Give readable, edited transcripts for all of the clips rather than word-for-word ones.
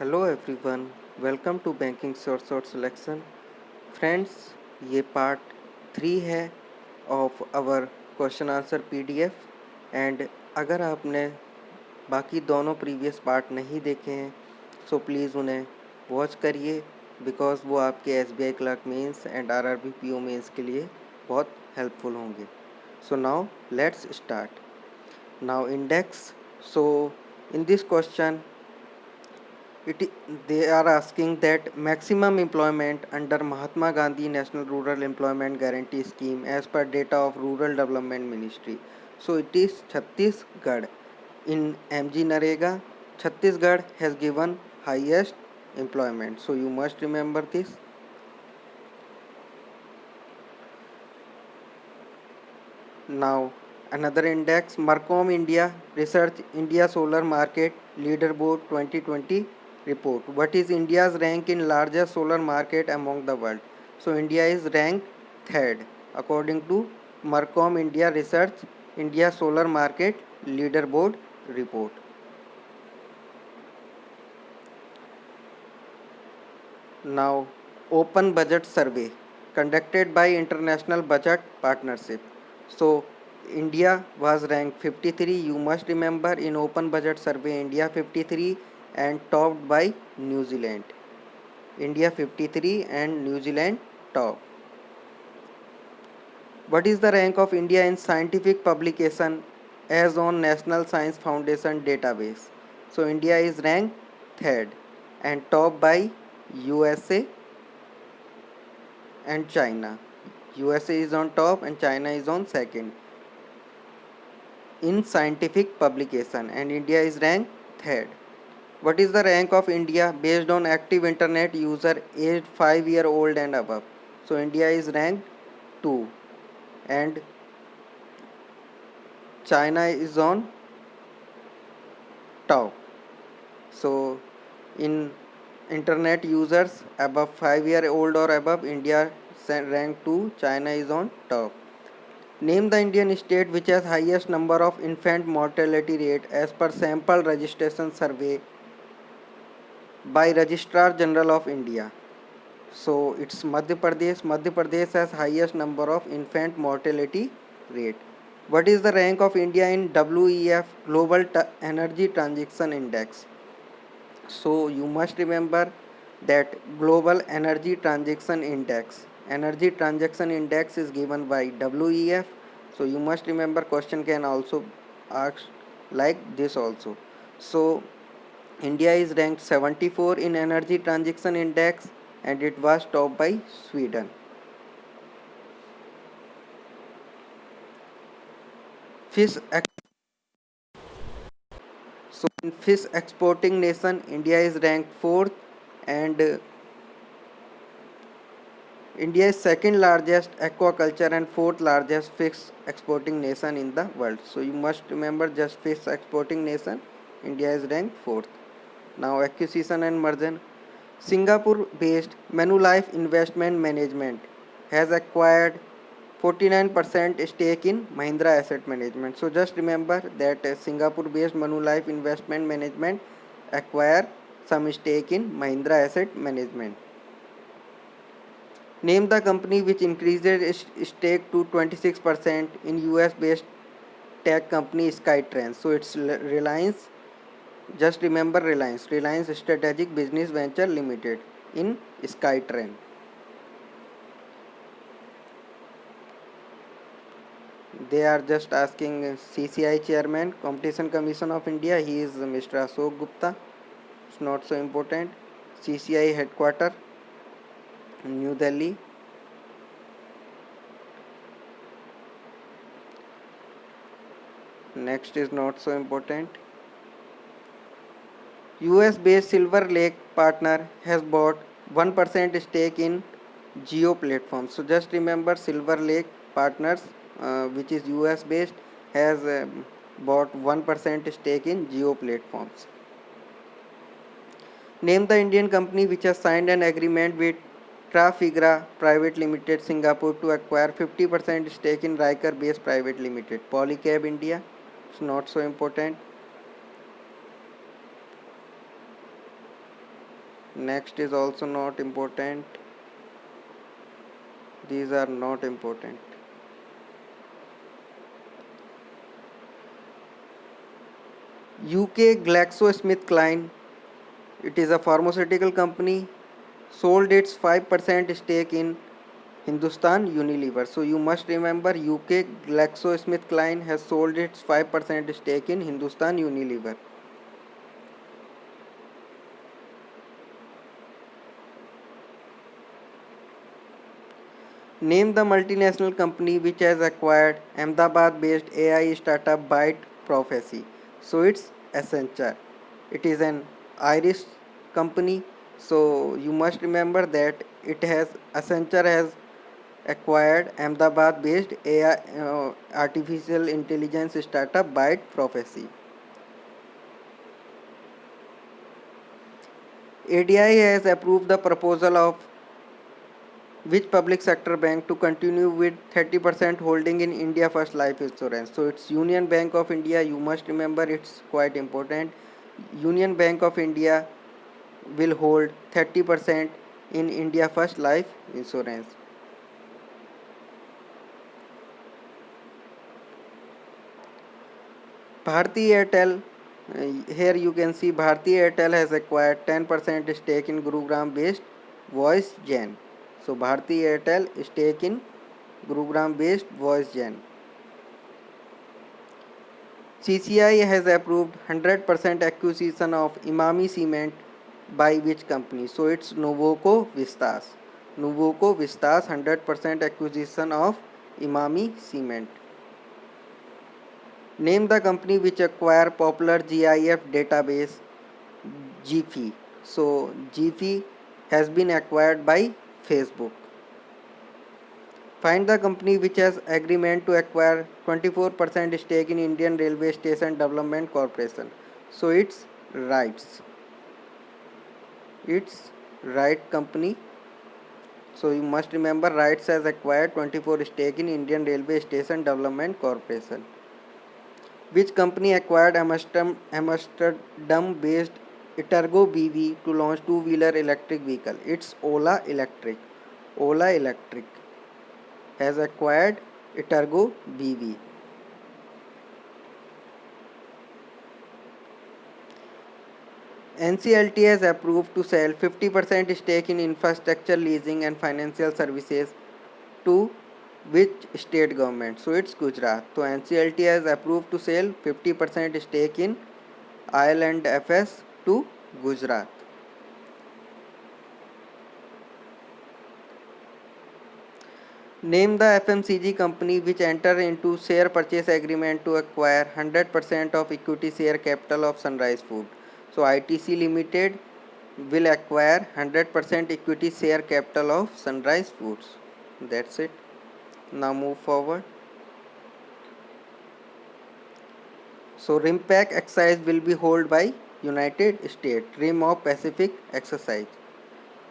Hello everyone, welcome to banking short selection. Friends, ये part 3 है of our question answer PDF. And अगर आपने बाकी दोनों प्रीवियस पार्ट नहीं देखे हैं सो प्लीज़ उन्हें वॉच करिए, बिकॉज वो आपके SBI clerk mains and RRB PO mains के लिए बहुत हेल्पफुल होंगे। So now let's start. Now index. So in this question they are asking that maximum employment under Mahatma Gandhi National Rural Employment Guarantee Scheme as per data of Rural Development Ministry. So it is Chhattisgarh. In MG Narega, Chhattisgarh has given highest employment. So you must remember this. Now another index, Marcom India Research India Solar Market Leaderboard 2020 report. What is India's rank in largest solar market among the world? So India is ranked third according to Marcom India Research India Solar Market Leaderboard report. Now open budget survey conducted by International Budget Partnership. So India was ranked 53. You must remember, in open budget survey India 53 and topped by New Zealand. India 53 and New Zealand top. What is the rank of India in scientific publication as on National Science Foundation database? So India is ranked third and top by USA and China. USA is on top and China is on second in scientific publication, and India is ranked third. What is the rank of India based on active internet user aged 5-year-old and above? So India is ranked 2 and China is on top. So in internet users above 5-year-old or above, India ranked 2, China is on top. Name the Indian state which has highest number of infant mortality rate as per sample registration survey by Registrar General of India. So it's Madhya Pradesh. Madhya Pradesh has highest number of infant mortality rate. What is the rank of India in WEF Global Energy Transition Index? So you must remember that Global Energy Transition Index. Energy Transaction Index is given by WEF. So you must remember, question can also ask like this also. So India is ranked 74 in Energy Transaction Index and it was topped by Sweden. Fish So in fish exporting nation, India is ranked 4th and India is second largest aquaculture and fourth largest fish exporting nation in the world. So you must remember, just fish exporting nation, India is ranked 4th. Now acquisition and merger. Singapore based Manulife Investment Management has acquired 49% stake in Mahindra Asset Management. So just remember that Singapore based Manulife Investment Management acquire some stake in Mahindra Asset Management. Name the company which increased its stake to 26% in US based tech company Skytrans. So it's Reliance. Just remember Reliance. Reliance Strategic Business Venture Limited in Skytrans. They are just asking CCI chairman, Competition Commission of India. He is Mr. Ashok Gupta. It's not so important. CCI headquarter, New Delhi. Next is not so important. US based Silver Lake partner has bought 1% stake in Geo platform. So just remember, Silver Lake partners, which is US based, has bought 1% stake in Geo platforms. Name the Indian company which has signed an agreement with Trafigura Private Limited Singapore to acquire 50% stake in Riker based Private Limited. Polycab India. It's not so important. Next is also not important. These are not important. UK GlaxoSmithKline, it is a pharmaceutical company, sold its 5% stake in Hindustan Unilever. So you must remember UK GlaxoSmithKline has sold its 5% stake in Hindustan Unilever. Name the multinational company which has acquired Ahmedabad-based AI startup Byte Prophecy. So it's Accenture. It is an Irish company. So you must remember that Accenture has acquired Ahmedabad-based AI artificial intelligence startup Byte Prophecy. ADI has approved the proposal of which public sector bank to continue with 30% holding in India First Life Insurance. So it's Union Bank of India. You must remember, it's quite important. Union Bank of India will hold 30% in India First Life Insurance. Bharti Airtel, here you can see Bharti Airtel has acquired 10% stake in Gurugram based Voice Gen. So Bharti Airtel stake in Gurugram based Voice Gen. CCI has approved 100% acquisition of Imami Cement by which company? So it's Novoco Vistas. Novoco Vistas 100% acquisition of Imami Cement. Name the company which acquired popular GIF database Giphy. So Giphy has been acquired by Facebook. Find the company which has agreement to acquire 24% stake in Indian Railway Station Development Corporation. So it's RITES. It's RITE company. So you must remember RITES has acquired 24 stake in Indian Railway Station Development Corporation. Which company acquired Amsterdam-based Itergo BV to launch two-wheeler electric vehicle? It's Ola Electric. Ola Electric has acquired Itergo BV. NCLT has approved to sell 50% stake in infrastructure leasing and financial services to which state government? So it's Gujarat. So NCLT has approved to sell 50% stake in IL&FS to Gujarat. Name the FMCG company which entered into share purchase agreement to acquire 100% of equity share capital of Sunrise Food. So ITC Limited will acquire 100% equity share capital of Sunrise Foods. That's it. Now move forward. So RIMPAC exercise will be held by United States, Rim of Pacific exercise.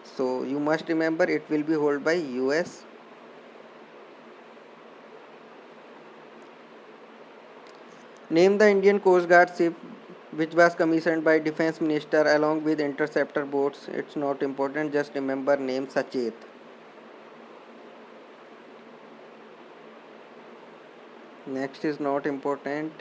So you must remember it will be held by US. Name the Indian Coast Guard ship which was commissioned by Defense Minister along with interceptor boats. It's not important, just remember name Sachet. Next is not important.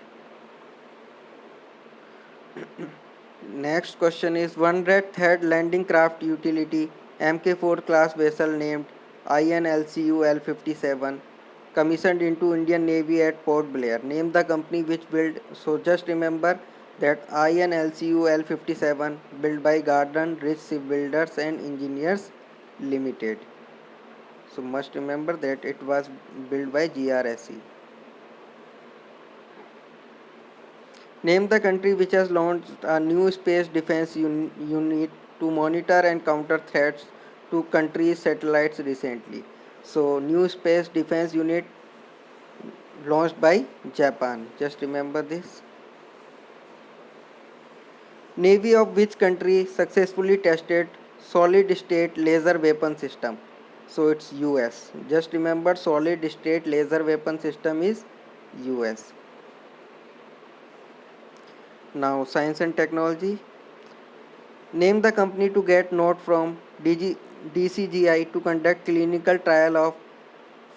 Next question is 103rd Landing Craft Utility Mk4 class vessel named INLCU L57 commissioned into Indian Navy at Port Blair. Name the company which built. So just remember that INLCU L57 built by Garden Rich Shipbuilders and Engineers Limited. So must remember that it was built by GRSE. Name the country which has launched a new space defense unit to monitor and counter threats to countries' satellites recently. So, new space defense unit launched by Japan. Just remember this. Navy of which country successfully tested solid state laser weapon system? So, it's US. Just remember solid state laser weapon system is US. Now, science and technology. Name the company to get note from DCGI to conduct clinical trial of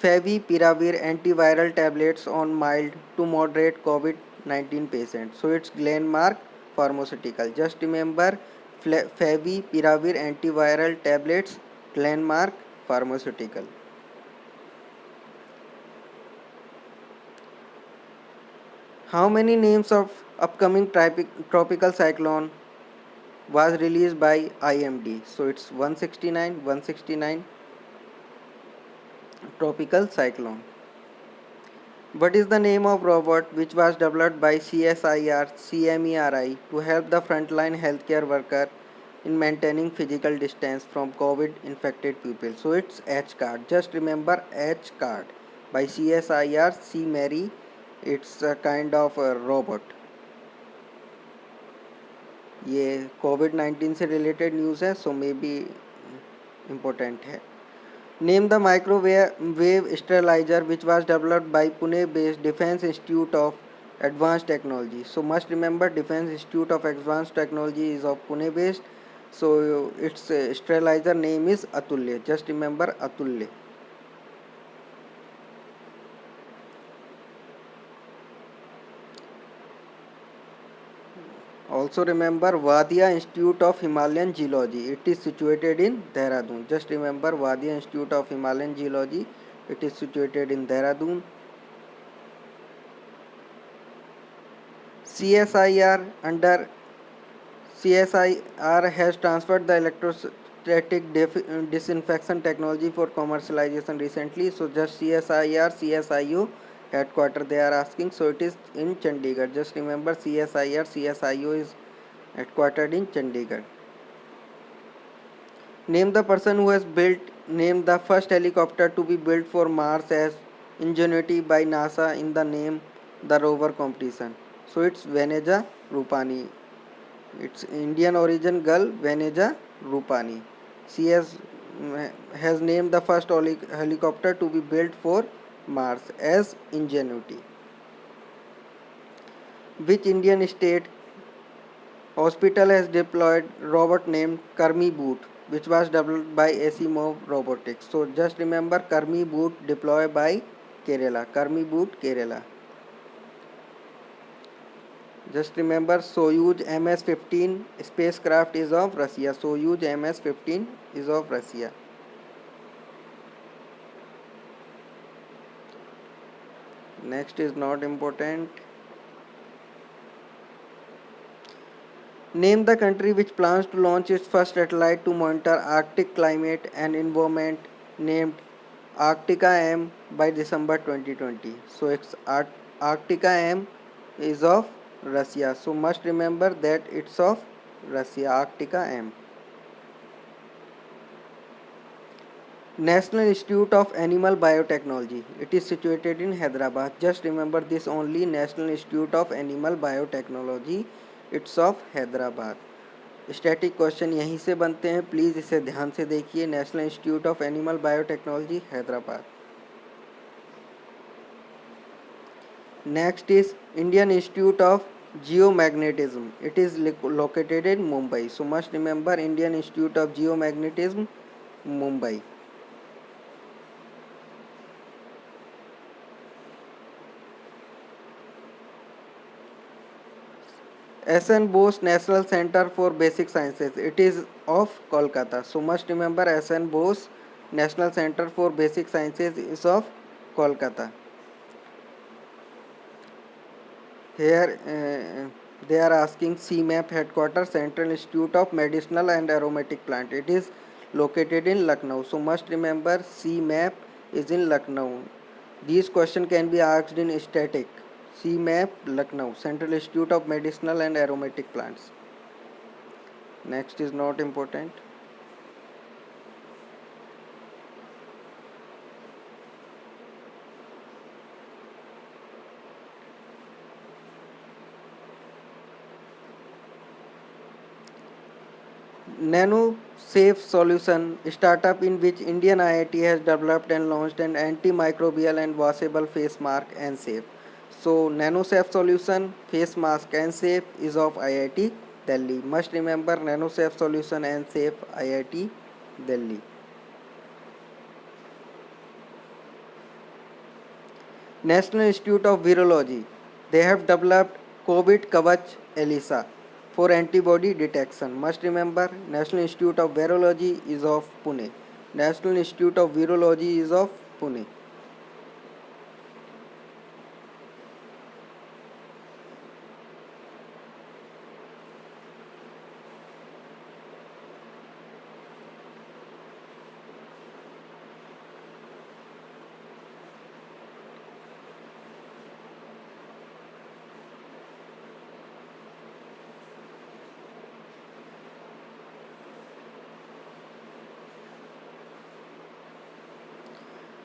Favipiravir antiviral tablets on mild to moderate COVID-19 patients. So it's Glenmark Pharmaceutical. Just remember Favipiravir antiviral tablets, Glenmark Pharmaceutical. How many names of upcoming tropical cyclone was released by IMD? So it's 169 tropical cyclone. What is the name of robot which was developed by CSIR CMERI to help the frontline healthcare worker in maintaining physical distance from COVID infected people? So it's H-card. Just remember H-card by CSIR CMERI. It's a kind of a robot. ये COVID-19 से related news है, सो may be important है. Name the microwave sterilizer which was developed by Pune-based Defense Institute of Advanced Technology. So must remember Defense Institute of Advanced Technology is of Pune-based. So its sterilizer name is Atulya. Just remember Atulya. Also remember Wadia Institute of Himalayan Geology. It is situated in Dehradun. Just remember Wadia Institute of Himalayan Geology. It is situated in Dehradun. CSIR under CSIR has transferred the electrostatic disinfection technology for commercialization recently. So just CSIR, CSIU headquarter they are asking. So it is in Chandigarh. Just remember CSIR, CSIU is headquartered in Chandigarh. Name the person who has named the first helicopter to be built for Mars as Ingenuity by NASA in the name the rover competition. So it's Vaneja Rupani. It's Indian origin girl Vaneja Rupani. She has named the first helicopter to be built for Mars as Ingenuity. Which Indian state hospital has deployed robot named Karmi Boot, which was developed by Asimov Robotics? So just remember Karmi Boot deployed by Kerala. Karmi Boot Kerala. Just remember Soyuz MS-15 spacecraft is of Russia. Soyuz MS-15 is of Russia. Next is not important. Name the country which plans to launch its first satellite to monitor Arctic climate and environment named Arctica M by December 2020. So it's Arctica M is of Russia. So must remember that it's of Russia, Arctica M. National Institute of Animal Biotechnology. It is situated in Hyderabad. Just remember this only, National Institute of Animal Biotechnology. It's of Hyderabad. Static question यहीं से बनते हैं, please इसे ध्यान से देखिए. National institute of animal biotechnology Hyderabad. Next is Indian institute of geomagnetism. It is located in Mumbai. So must remember Indian institute of geomagnetism, Mumbai. SN Bose National Center for Basic Sciences. It is of Kolkata. So must remember SN Bose National Center for Basic Sciences is of Kolkata. Here they are asking CMAP headquarters, Central Institute of Medicinal and Aromatic Plant. It is located in Lucknow. So must remember CMAP is in Lucknow. These questions can be asked in static. CMAP Lucknow, Central Institute of Medicinal and Aromatic Plants. Next is not important. Nano Safe Solution, startup in which Indian IIT has developed and launched an antimicrobial and washable face mask and safe. So NanoSafe solution face mask and safe is of IIT Delhi. Must remember NanoSafe solution and safe IIT Delhi. National Institute of Virology. They have developed COVID Kavach ELISA for antibody detection. Must remember National Institute of Virology is of Pune. National Institute of Virology is of Pune.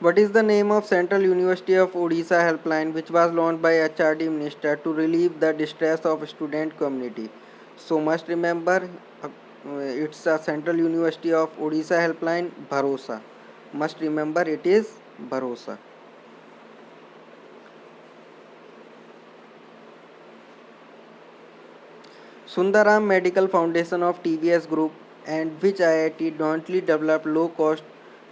What is the name of Central University of Odisha helpline which was launched by HRD Minister to relieve the distress of student community? So must remember it's a Central University of Odisha helpline Bharosa. Must remember it is Bharosa. Sundaram Medical Foundation of TVS Group and which IIT jointly developed low-cost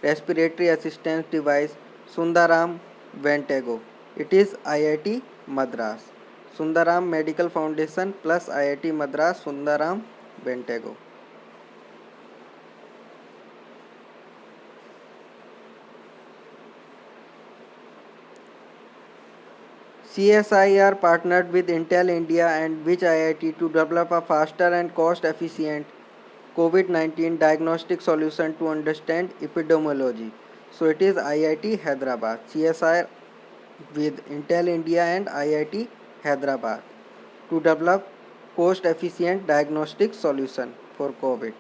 respiratory assistance device Sundaram Ventego. It is IIT Madras. Sundaram Medical Foundation plus IIT Madras Sundaram Ventego. CSIR partnered with Intel India and which IIT to develop a faster and cost efficient COVID-19 diagnostic solution to understand epidemiology. So it is IIT Hyderabad. CSIR with Intel India and IIT Hyderabad to develop cost efficient diagnostic solution for COVID.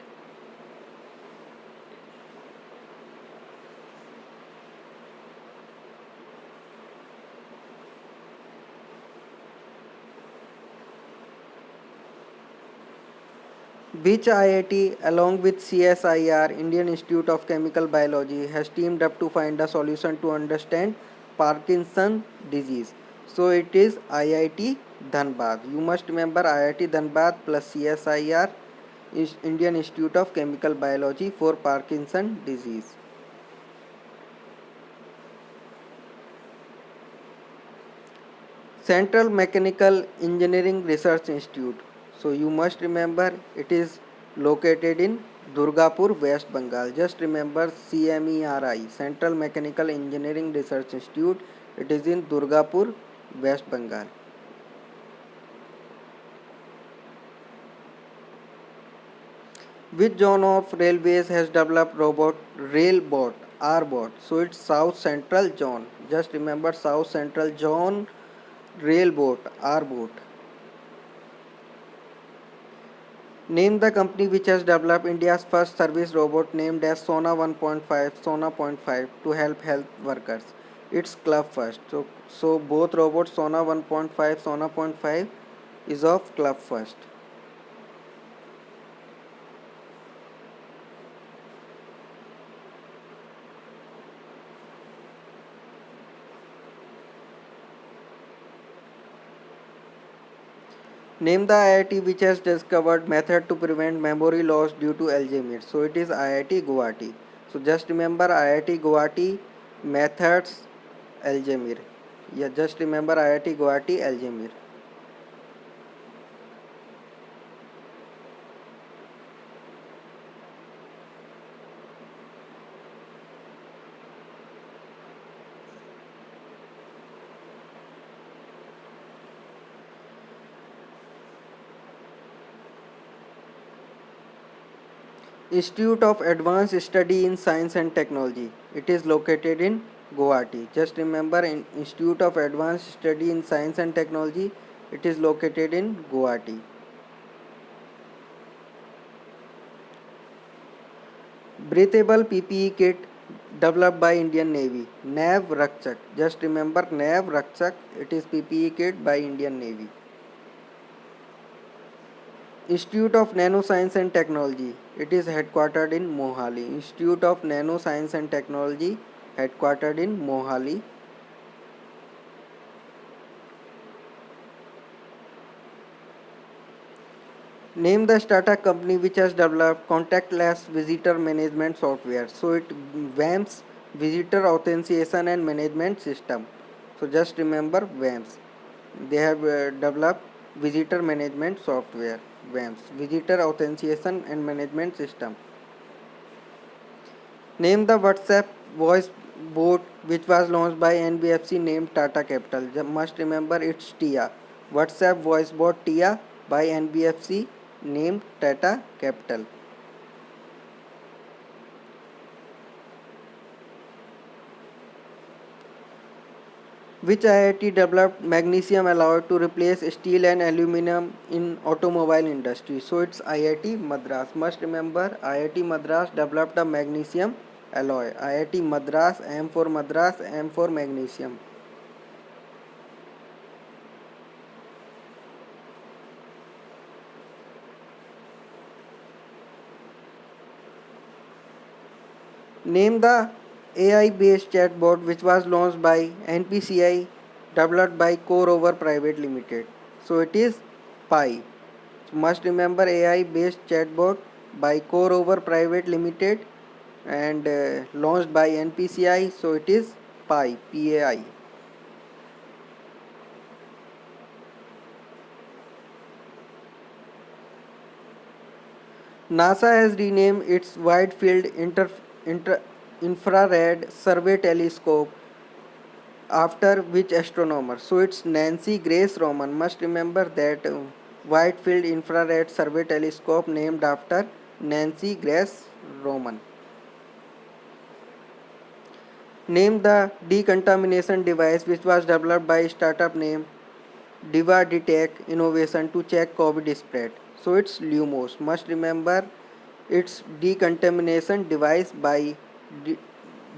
Which IIT along with CSIR Indian Institute of Chemical Biology has teamed up to find a solution to understand Parkinson disease. So it is IIT Dhanbad. You must remember IIT Dhanbad plus CSIR is Indian Institute of Chemical Biology for Parkinson disease. Central Mechanical Engineering Research Institute. So you must remember it is located in Durgapur, West Bengal. Just remember CMERI, Central Mechanical Engineering Research Institute. It is in Durgapur, West Bengal. Which zone of railways has developed robot railbot RBot? So it's South Central Zone. Just remember South Central Zone railbot RBot. Name the company which has developed India's first service robot named as Sona 1.5, Sona point 5 to help health workers. It's Club First. So both robots Sona 1.5, Sona point 5 is of Club First. Name the IIT which has discovered method to prevent memory loss due to Alzheimer's. So it is IIT Guwahati. So just remember IIT Guwahati methods Alzheimer's. Yeah, just remember IIT Guwahati Alzheimer's. Institute of Advanced Study in Science and Technology. It is located in Guwahati. Just remember Institute of Advanced Study in Science and Technology. It is located in Guwahati. Breathable PPE kit developed by Indian Navy. NAV Rakchak. Just remember NAV Rakchak. It is PPE kit by Indian Navy. Institute of Nanoscience and Technology. It is headquartered in Mohali. Institute of Nanoscience and Technology headquartered in Mohali. Name the startup company which has developed contactless visitor management software. So it VAMS, Visitor Authentication and Management System. So just remember VAMS. They have developed visitor management software. VAMS, Visitor Authentication and Management System. Name the WhatsApp voice bot which was launched by NBFC named Tata Capital. Must remember it's TIA. WhatsApp voice bot TIA by NBFC named Tata Capital. Which IIT developed magnesium alloy to replace steel and aluminum in automobile industry? So it's IIT Madras. Must remember IIT Madras developed a magnesium alloy. IIT Madras, M for Madras, M for magnesium. Name the AI based chatbot which was launched by NPCI developed by CoreOver Private Limited. So it is Pi. Must remember AI based chatbot by CoreOver Private Limited and launched by NPCI. So it is Pi. PAI. NASA has renamed its Wide Field Inter- Infrared Survey Telescope after which astronomer? So it's Nancy Grace Roman. Must remember that Wide Field Infrared Survey Telescope named after Nancy Grace Roman. Name the decontamination device which was developed by startup named Diva Detect Innovation to check COVID spread. So it's Lumos. Must remember it's decontamination device by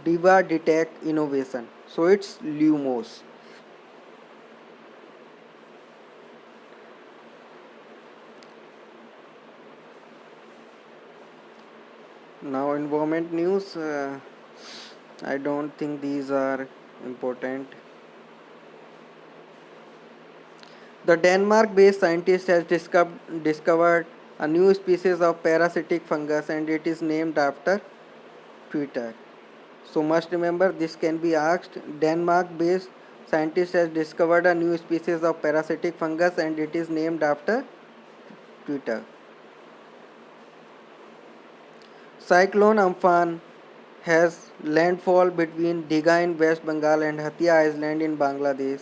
Diva Detect Innovation. So it's Lumos. Now environment news. I don't think these are important. The Denmark-based scientist has discovered a new species of parasitic fungus and it is named after Twitter. So must remember this can be asked. Denmark-based scientist has discovered a new species of parasitic fungus and it is named after Twitter. Cyclone Amphan has landfall between Digha in West Bengal and Hatia Island in Bangladesh.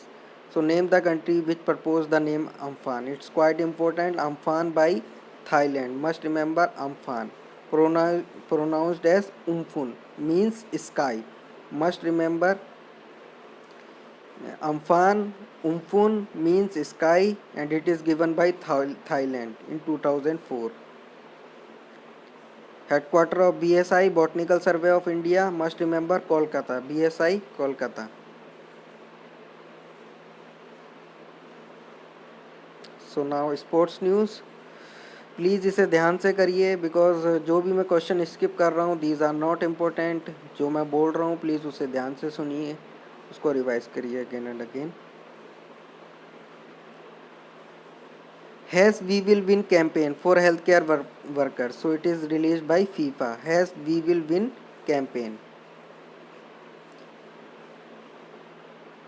So name the country which proposed the name Amphan. It's quite important. Amphan by Thailand. Must remember Amphan. Pronounced as Umphun means sky. Must remember Amphan Umphun means sky and it is given by Thailand in 2004. Headquarter of BSI Botanical Survey of India. Must remember Kolkata. BSI Kolkata. So now sports news please इसे ध्यान से करिए because जो भी मैं question skip कर रहा हूँ दीज आर नॉट इम्पोर्टेंट जो मैं बोल रहा हूँ प्लीज़ उसे ध्यान से सुनिए उसको रिवाइज करिए again and again has we will win campaign for health care workers so it is release by FIFA has we will win campaign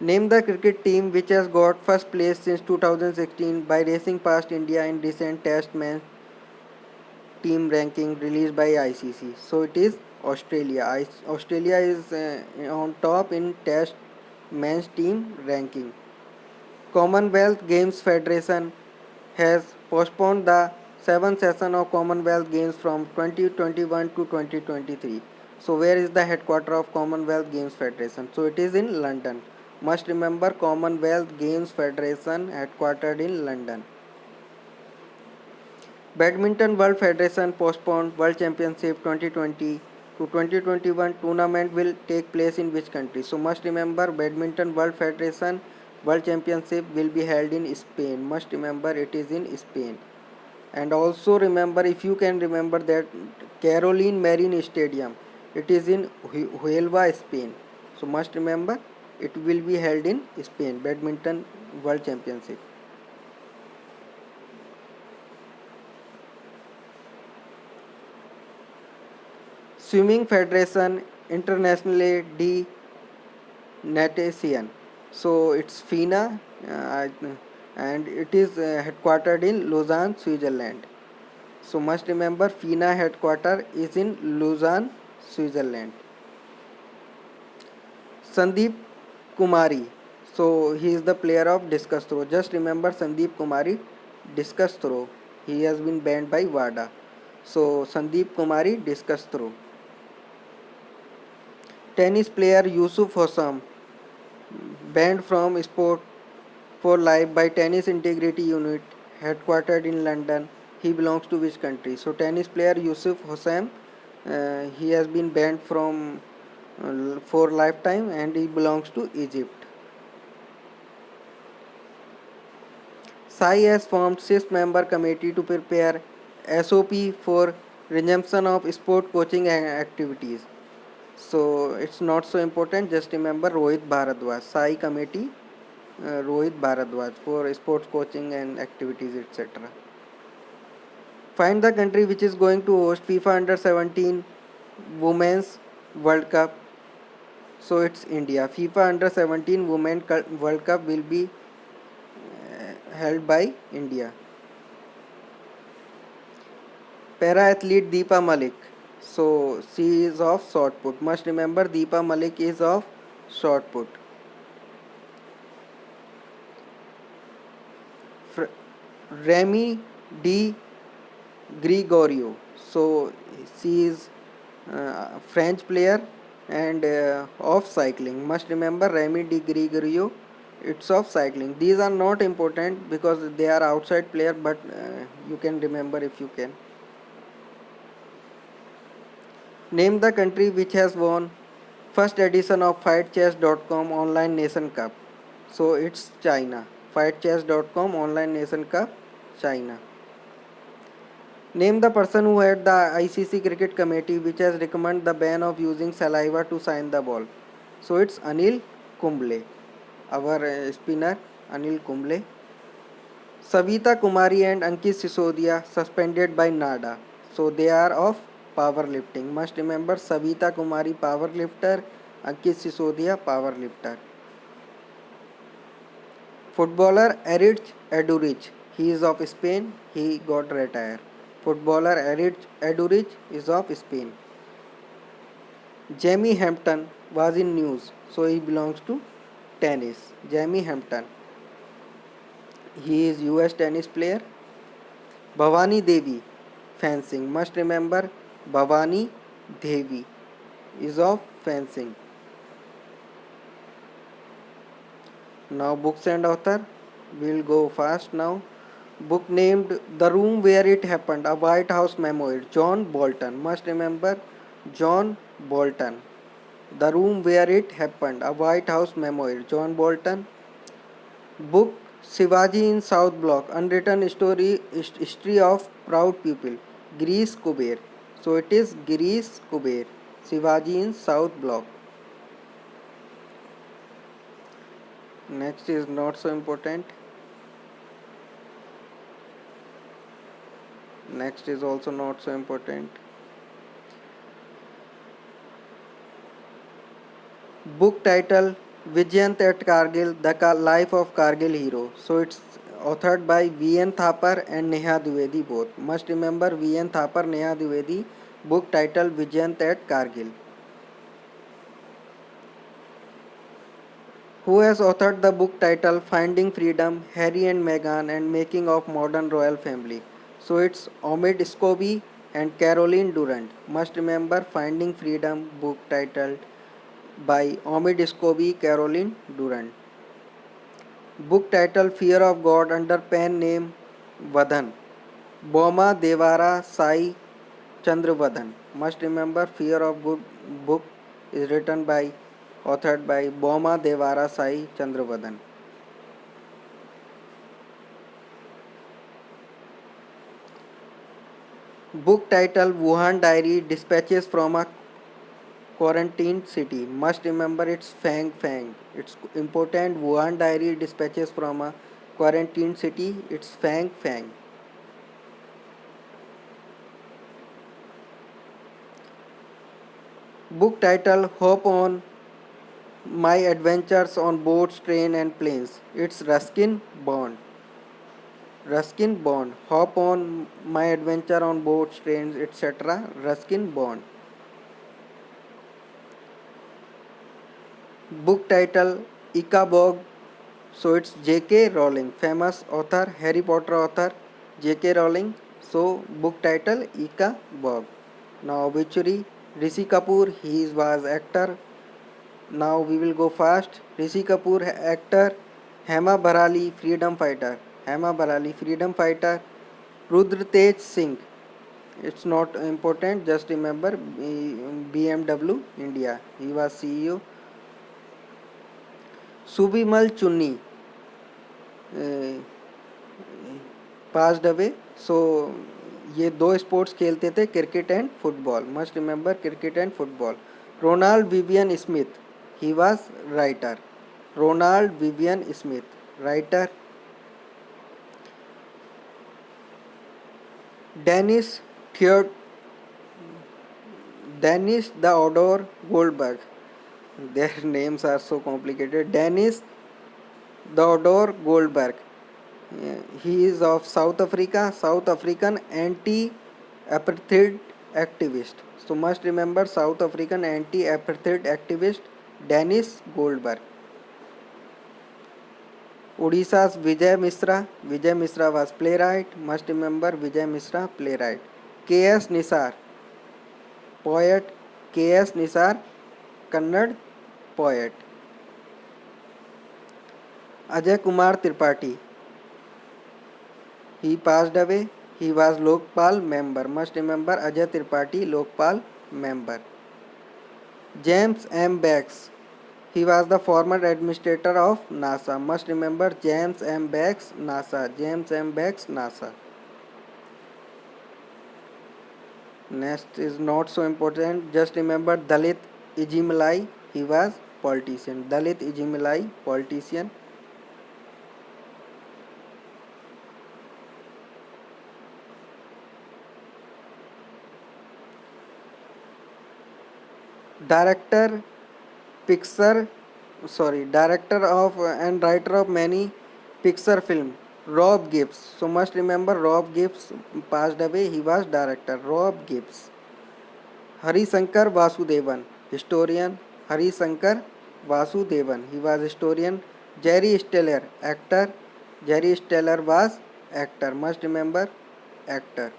Name the cricket team which has got first place since 2016 by racing past India in recent test match team ranking released by ICC. So it is Australia. Australia is on top in test men's team ranking. Commonwealth Games Federation has postponed the seventh session of Commonwealth Games from 2021 to 2023. So where is the headquarter of Commonwealth Games Federation? So it is in London. Must remember Commonwealth Games Federation headquartered in London. Badminton World Federation postponed World Championship 2020 to 2021 tournament will take place in which country? So must remember Badminton World Federation World Championship will be held in Spain. Must remember it is in Spain. And also remember if you can remember that Caroline Marin Stadium it is in Huelva, Spain. So must remember it will be held in Spain Badminton World Championship. Swimming Federation Internationale de Natation. So it's FINA, and it is headquartered in Lausanne, Switzerland. So must remember FINA headquarter is in Lausanne, Switzerland. Sandeep Kumari. So he is the player of discus throw. Just remember Sandeep Kumari, discus throw. He has been banned by WADA. So Sandeep Kumari, discus throw. Tennis player Yusuf Hossam, banned from sport for life by Tennis Integrity Unit, headquartered in London. He belongs to which country? So tennis player Yusuf Hossam, he has been banned from for lifetime, and he belongs to Egypt. SAI has formed 6-member committee to prepare SOP for resumption of sport coaching activities. So it's not so important. Just remember Rohit Bharadwaj, SAI committee, Rohit Bharadwaj for sports coaching and activities, etc. Find the country which is going to host FIFA Under 17 Women's World Cup. So it's India. FIFA Under 17 Women World Cup will be held by India. Para athlete Deepa Malik. So she is of shot put. Must remember Deepa Malik is of shot put. Remy D. Gregorio. So she is French player and of cycling. Must remember Remy D. Gregorio. It's of cycling. These are not important because they are outside player, but you can remember if you can. Name the country which has won first edition of FightChess.com Online Nation Cup. So it's China. FightChess.com Online Nation Cup, China. Name the person who had the ICC Cricket Committee which has recommended the ban of using saliva to sign the ball. So it's Anil Kumble, our spinner Anil Kumble. Savita Kumari and Ankit Sisodia suspended by NADA. So they are of powerlifting. Must remember Savita Kumari powerlifter, Ankit Sisodia powerlifter. Footballer Eric Edurich, he is of Spain, he got retired. Footballer Eric Edurich is of Spain. Jamie Hampton was in news, so he belongs to tennis. Jamie Hampton, he is US tennis player. Bhavani Devi, fencing. Must remember Bhavani Devi is of fencing. Now books and author, we'll go fast now. Book named The Room Where It Happened, a White House Memoir, John Bolton. Must remember John Bolton. The Room Where It Happened, a White House Memoir, John Bolton. Book Shivaji in South Block, Unwritten History of Proud People, Girish Kuber. So it is Girish Kuber, Shivaji in South Block. Next is not so important. Next is also not so important. Book title Vijayant at Kargil, The Life of Kargil Hero. So it's authored by V.N. Thapar and Neha Dwivedi both. Must remember V.N. Thapar, Neha Dwivedi. Book title Vijayant at Kargil. Who has authored the book title Finding Freedom, Harry and Meghan and Making of Modern Royal Family? So it's Omid Scobie and Caroline Durant. Must remember Finding Freedom, book titled by Omid Scobie, Caroline Durant. Book title Fear of God under pen name Vadhan. Boma Devara Sai Chandravadhan. Must remember Fear of Good book is written by authored by Boma Devara Sai Chandravadhan. Book title Wuhan Diary Dispatches from a Quarantined City. Must remember it's Fang Fang. It's important. Wuhan Diary Dispatches from a Quarantined City. It's Fang Fang. Book title Hop on My Adventures on Boats, Train and Planes. It's Ruskin Bond. Ruskin Bond. Hop on my adventure on boats, trains, etc. Ruskin Bond. Book title Ichabod. So it's J.K. Rowling, famous author, Harry Potter author J.K. Rowling. So book title Ichabod. Now obituary Rishi Kapoor, he was actor. Now we will go fast. Rishi Kapoor actor, Hema Barali freedom fighter, Hema Barali freedom fighter, Rudra Tej Singh. It's not important, just remember BMW India. He was CEO. Subimal Chunni passed away. So ये दो sports खेलते थे, cricket and football. Must remember cricket and football. Ronald Vivian Smith, he was writer. Ronald Vivian Smith writer. Dennis Theo Dennis Theodore Goldberg. their names are so complicated. Dennis Theodore Goldberg. He is of South Africa, South African anti-apartheid activist. So must remember South African anti-apartheid activist Dennis Goldberg. Odisha's Vijay Mishra. Vijay Mishra was playwright. Must remember Vijay Mishra, playwright. K.S. Nisar, poet. K.S. Nisar, Kannada poet. Ajay Kumar Tripathi, he passed away. He was Lokpal member. Must remember Ajay Tripathi, Lokpal member. James M. Bax, he was the former administrator of NASA. Must remember James M. Bax, NASA. James M. Bax, NASA. Next is not so important. Just remember Dalit Ijimalai, he was politician. Dalit Ijimalai, politician. Director Pixar, director of and writer of many Pixar film, Rob Gibbs. So must remember Rob Gibbs passed away. He was director. Rob Gibbs. Hari Shankar Vasudevan, historian. Hari Shankar Vasudevan, he was historian. Jerry Stiller, actor. Jerry Stiller was actor. Must remember actor.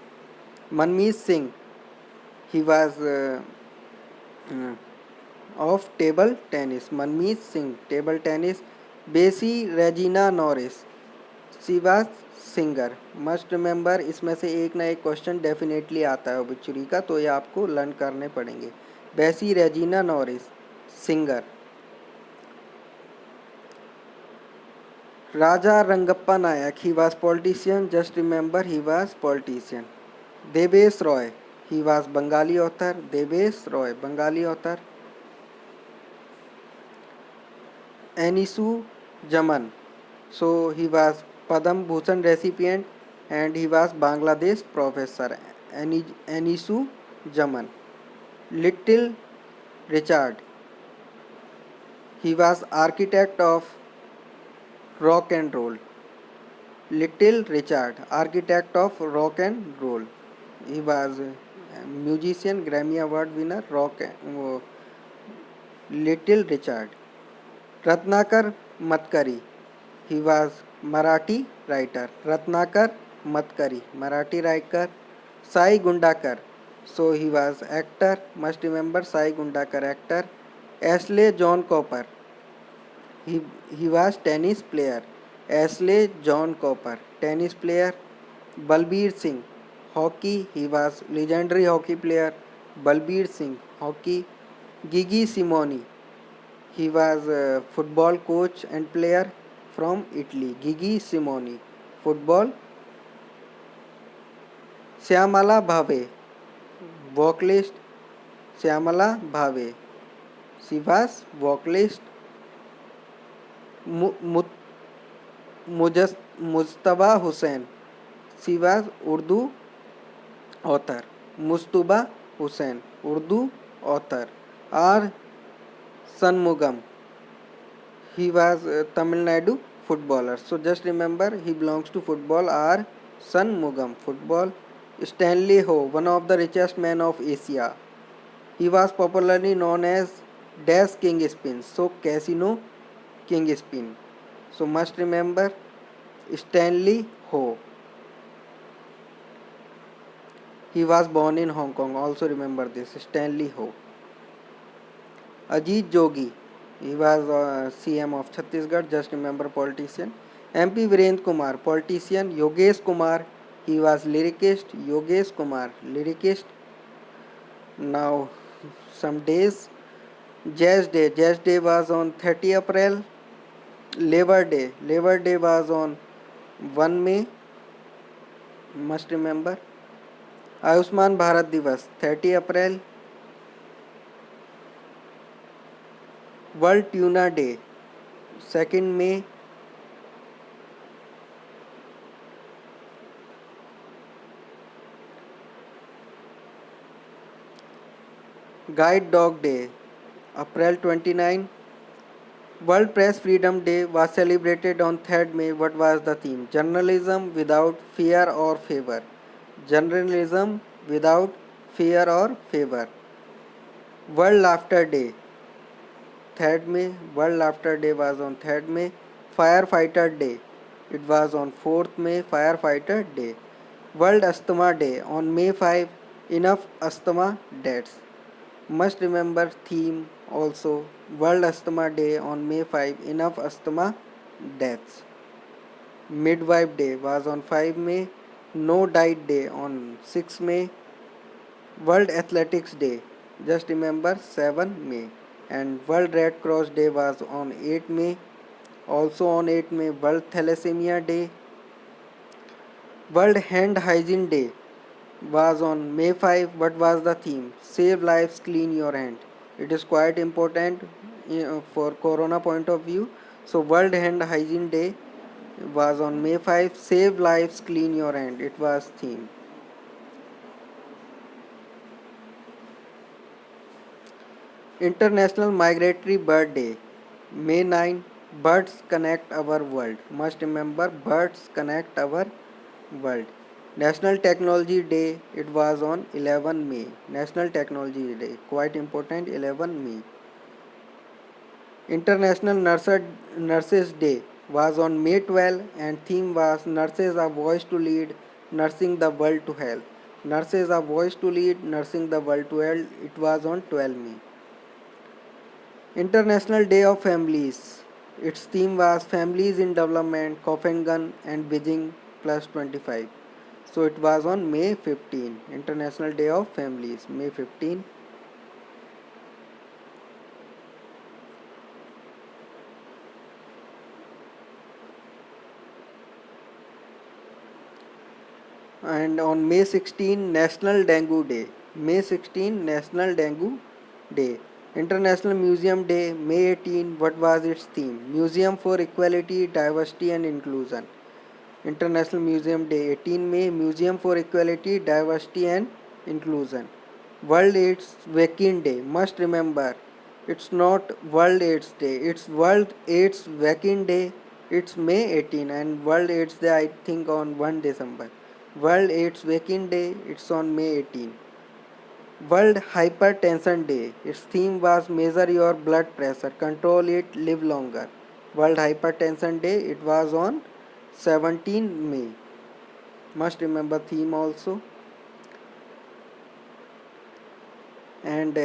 Manmeet Singh, he was of table tennis. Manmeet Singh, table tennis. Bessie Regina Norris, she was singer. Must remember इसमें से एक ना एक question definitely आता है obituary का, तो ये आपको लर्न करने पड़ेंगे. Bessie Regina Norris, singer. Raja Rangappa Nayak, he was politician. Just remember he was politician. Devesh Roy, he was Bengali author. Devesh Roy, Bengali author. Anisuzzaman, so he was Padam Bhushan recipient and he was Bangladesh professor. Anisu Jaman. Little Richard, he was architect of rock and roll. Little Richard, architect of rock and roll. He was a musician, Grammy Award winner, Little Richard. Ratnakar Matkari, he was Marathi writer. Ratnakar Matkari, Marathi writer. Sai Gundakar, so he was actor. Must remember Sai Gundakar, actor. Ashley John Cooper, he was tennis player. Ashley John Cooper, tennis player. Balbir Singh, hockey, he was legendary hockey player. Balbir Singh, hockey. Gigi Simoni, he was a football coach and player from Italy. Gigi Simoni, football. Syamala Bhave, vocalist. Syamala Bhave, she was vocalist. Mujtaba Hussain, she was Urdu author. Mujtaba Hussain, Urdu author. R. Shanmugam. He was a Tamil Nadu footballer. So just remember he belongs to football. R. Shanmugam. Football. Stanley Ho, one of the richest men of Asia. He was popularly known as Dash King Spin. So Casino King Spin. So must remember Stanley Ho. He was born in Hong Kong. Also remember this. Stanley Ho. Ajit Jogi. He was CM of Chhattisgarh. Just remember politician. MP Virendra Kumar. Politician. Yogesh Kumar. He was lyricist. Yogesh Kumar. Lyricist. Now some days. Jazz Day. Jazz Day was on 30 April. Labor Day. Labor Day was on 1 May. Must remember. Ayushman Bharat Divas 30 April. World Tuna Day 2nd May. Guide Dog Day April 29. World Press Freedom Day was celebrated on 3rd May. What was the theme? Journalism without fear or favor. Journalism without fear or favor. World Laughter Day 3rd May. World Laughter Day was on 3rd May. Firefighter Day. It was on 4th May. Firefighter Day. World Asthma Day on May 5. Enough asthma deaths. Must remember theme also. World Asthma Day on May 5. Enough asthma deaths. Midwife Day was on 5 May. No Diet Day on 6 May. World Athletics Day. Just remember 7 May. And World Red Cross Day was on 8 May. Also on 8 May, World Thalassemia Day. World Hand Hygiene Day was on May 5. What was the theme? Save lives, clean your hand. It is quite important for corona point of view. So World Hand Hygiene Day was on May 5. Save lives, clean your hand. It was theme. International Migratory Bird Day May 9. Birds connect our world. Must remember birds connect our world. National Technology Day, it was on 11 May. National Technology Day, quite important, 11 May. International Nurses Day was on May 12 and theme was Nurses are voice to lead, nursing the world to health. Nurses are voice to lead, nursing the world to health. It was on 12 May. International Day of Families. Its theme was Families in Development, Copenhagen and Beijing plus 25. So it was on May 15, International Day of Families, May 15. And on May 16, National Dengue Day. May 16, National Dengue Day. International Museum Day, May 18. What was its theme? Museum for Equality, Diversity and Inclusion. International Museum Day, 18 May, Museum for Equality, Diversity and Inclusion. World AIDS Vaccine Day, must remember, it's not World AIDS Day, it's World AIDS Vaccine Day. It's May 18 and World AIDS Day I think on 1 December. World AIDS Vaccine Day, it's on May 18. World Hypertension Day, its theme was Measure Your Blood Pressure, Control It, Live Longer. World Hypertension Day, it was on 17 May. Must remember theme also. And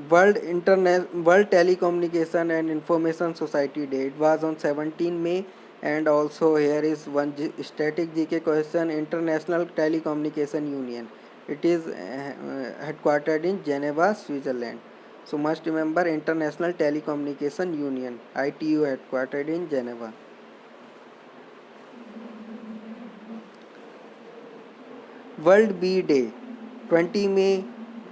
World Telecommunication and Information Society Day, it was on 17 May. And also here is one static GK question. International Telecommunication Union, it is headquartered in Geneva, Switzerland. So must remember International Telecommunication Union, ITU, headquartered in Geneva. World Bee Day, 20 May.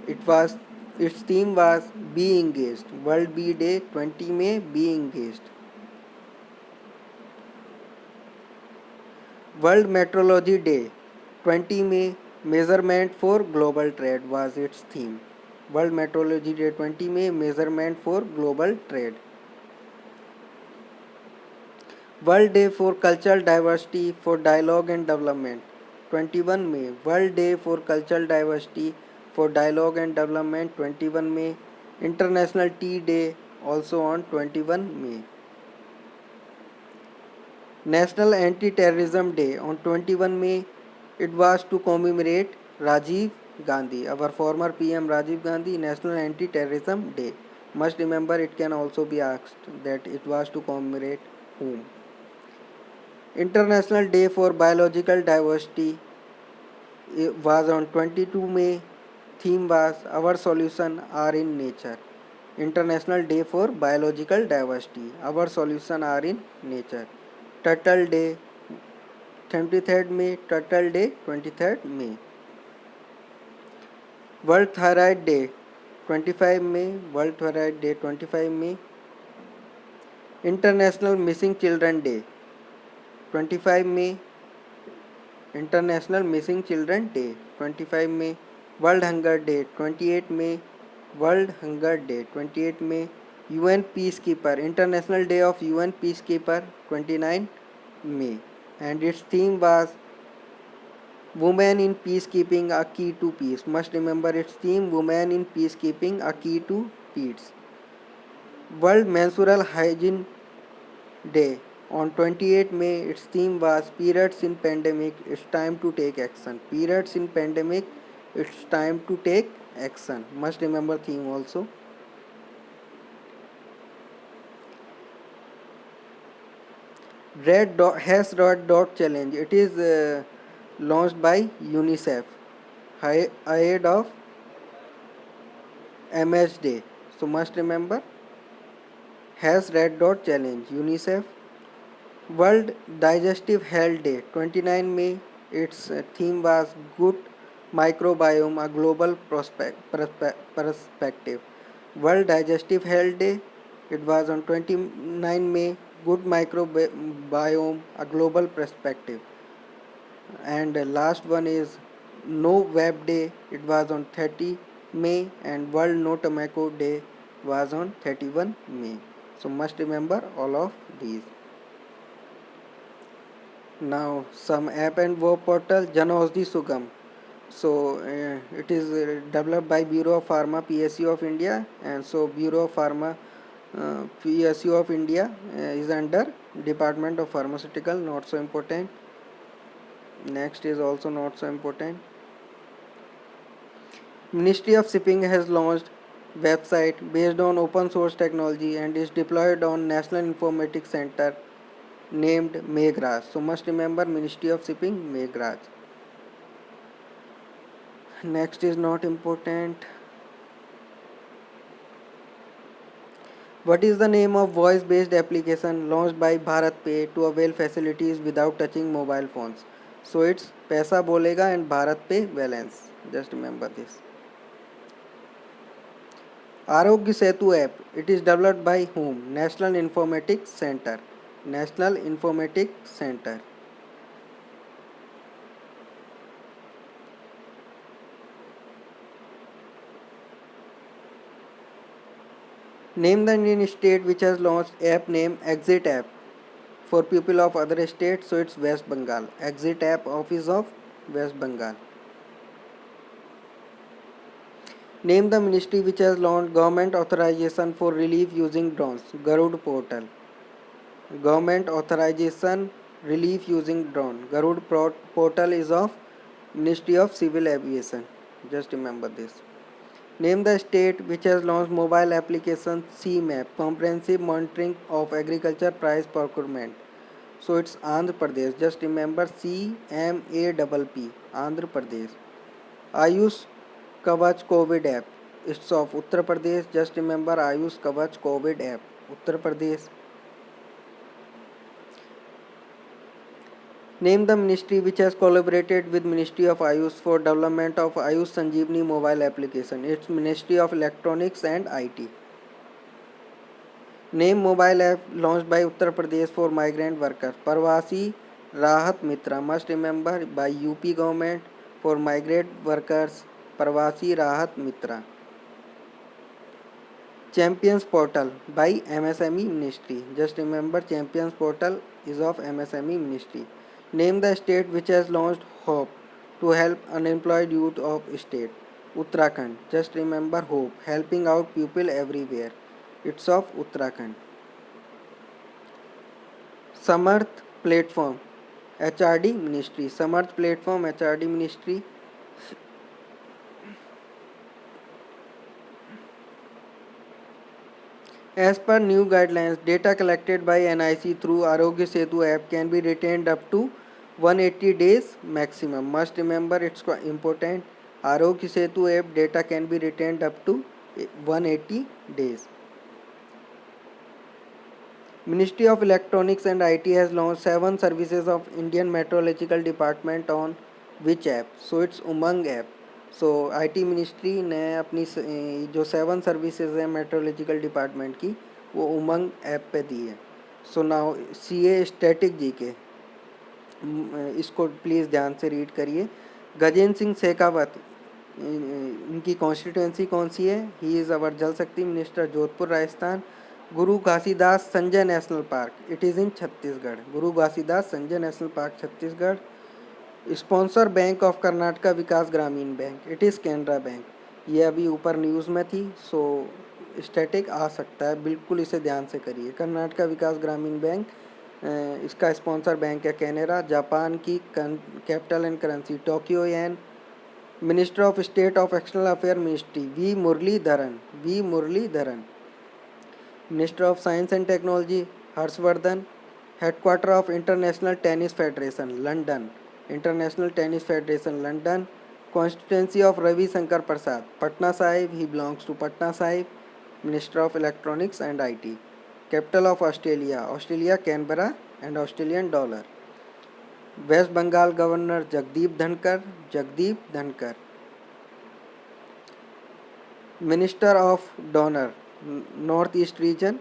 It was its theme was Be Engaged. World Bee Day, 20 May. Be Engaged. World Meteorology Day, 20 May. Measurement for Global Trade was its theme. World metrology day 20 में measurement for global trade. World day for cultural diversity for dialogue and development 21 में। World day for cultural diversity for dialogue and development 21 में। International tea day also on 21 में। National Anti-Terrorism Day on 21 May. It was to commemorate Rajiv Gandhi, our former PM Rajiv Gandhi. National Anti-Terrorism Day. Must remember, it can also be asked that it was to commemorate whom. International Day for Biological Diversity was on 22 May. Theme was Our Solution Are in Nature. International Day for Biological Diversity. Our Solution Are in Nature. Turtle Day 23rd May. Turtle Day 23rd May. World Thyroid Day 25 May. World Thyroid Day 25 May. International Missing Children Day 25 May. International Missing Children Day 25 May. World Hunger Day 28 May. World Hunger Day 28 May. UN Peacekeeper, International Day of UN Peacekeeper 29 May, and its theme was Women in Peacekeeping, a Key to Peace. Must remember its theme, Women in Peacekeeping, a Key to Peace. World Menstrual Hygiene Day on 28 May. Its theme was Periods in Pandemic, it's time to take action. Periods in Pandemic, it's time to take action. Must remember theme also. Red dot challenge. It is launched by UNICEF ahead of MS Day. So must remember red dot challenge UNICEF. World Digestive Health Day 29 May. Its theme was Good Microbiome, a Global Perspective. World Digestive Health Day, it was on 29 May. Good Microbiome, a Global Perspective. And last one is No Web Day, it was on 30 May, and World No Tobacco Day was on 31 May. So must remember all of these. Now some app and web portal. Jan Aushadhi Sugam. So it is developed by Bureau of Pharma PSU of India, and so Bureau of Pharma PSU of India is under Department of Pharmaceutical. Not so important. Next is also not so important. Ministry of Shipping has launched website based on open source technology and is deployed on National Informatics Center named Meghraj. So must remember Ministry of Shipping Meghraj. Next is not important. What is the name of voice based application launched by BharatPe to avail facilities without touching mobile phones? So it's Paisa Bolega and BharatPe Balance. Just remember this. Arogya Setu app. It is developed by whom? National Informatics Center. National Informatics Center. Name the Indian state which has launched app name Exit app for people of other states. So it's West Bengal. Exit app office of West Bengal. Name the ministry which has launched government authorization for relief using drones. Garud portal. Government authorization relief using drone. Garud portal is of Ministry of Civil Aviation. Just remember this. Name the state which has launched mobile application CMAP, Comprehensive Monitoring of Agriculture Price Procurement. So it's Andhra Pradesh. Just remember CMAPP, Andhra Pradesh. Ayush Kavach COVID app. It's of Uttar Pradesh. Just remember Ayush Kavach COVID app, Uttar Pradesh. Name the ministry which has collaborated with Ministry of Ayush for development of Ayush Sanjeevani mobile application. It's Ministry of Electronics and IT. Name mobile app launched by Uttar Pradesh for migrant workers. Parvasi Rahat Mitra. Must remember by UP government for migrant workers. Parvasi Rahat Mitra. Champions Portal by MSME Ministry. Just remember, Champions Portal is of MSME Ministry. Name the state which has launched HOPE to help unemployed youth of state. Uttarakhand. Just remember HOPE, helping out people everywhere. It's of Uttarakhand. Samarth Platform, HRD Ministry. Samarth Platform, HRD Ministry. As per new guidelines, data collected by NIC through Arogya Setu app can be retained up to 180 days maximum. Must remember, it's quite important. Arogya Setu app data can be retained up to 180 days. Ministry of Electronics and IT has launched 7 services of Indian Meteorological Department on which app? So it's Umang app. So IT ministry ने अपनी जो 7 services हैं meteorological department की वो उमंग app पे दी है. So now CA static GK, इसको please ध्यान से रीड करिए. गजेंद्र सिंह शेखावत, इनकी कॉन्स्टिट्यूंसी कौन सी है? ही इज़ अवर जल शक्ति minister, Jodhpur Rajasthan. Guru Ghasidas Sanjay national park, it is in Chhattisgarh. Guru Ghasidas Sanjay national park Chhattisgarh. Sponsor bank of Karnataka Vikas Grameen bank, it is Canara bank. ये अभी ऊपर न्यूज़ में थी, सो स्टैटिक आ सकता है, बिल्कुल इसे ध्यान से करिए. कर्नाटका विकास ग्रामीण बैंक, इसका स्पॉन्सर बैंक है कैनरा. जापान की capital and currency Tokyo yen. Minister of state of external affair ministry V Muraleedharan. Minister of science and technology Harshvardhan. Headquarter of international tennis federation London. International tennis federation London. Constituency of Ravi Shankar Prasad Patna Sahib, he belongs to Patna Sahib. Minister of electronics and IT. Capital of Australia Canberra and Australian dollar. West Bengal governor Jagdeep Dhankhar. Minister of DoNER north east region,